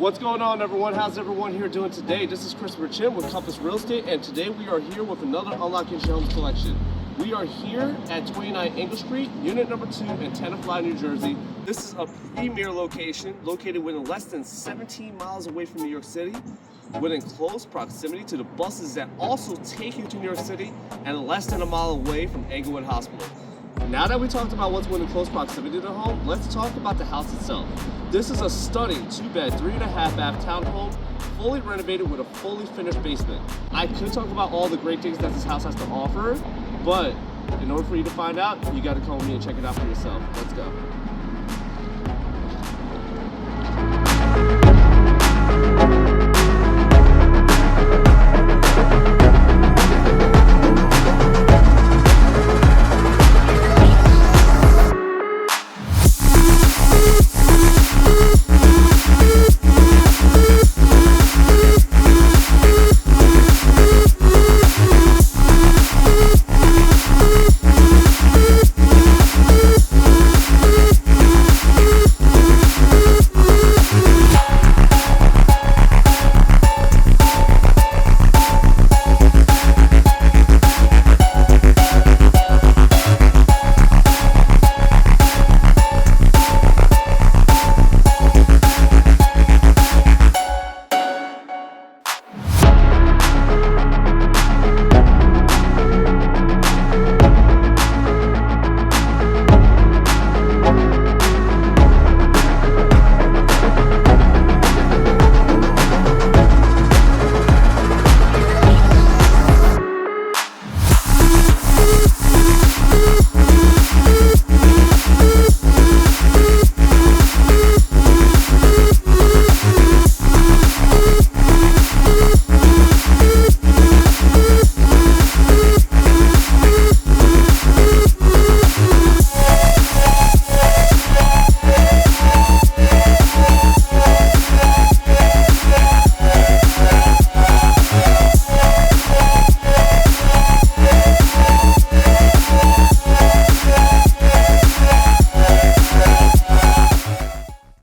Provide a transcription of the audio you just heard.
What's going on, everyone? How's everyone here doing today? This is Christopher Chin with Compass Real Estate, and today we are here with another Unlocking Your Homes collection. We are here at 29 Engle Street, unit number 2 in Tenafly, New Jersey. This is a premier location located within less than 17 miles away from New York City, within close proximity to the buses that also take you to New York City, and less than a mile away from Englewood Hospital. Now that we talked about what's within close proximity to the home, let's talk about the house itself. This is a stunning 2-bed, 3.5 bath townhome, fully renovated with a fully finished basement. I could talk about all the great things that this house has to offer, but in order for you to find out, you got to come with me and check it out for yourself. Let's go.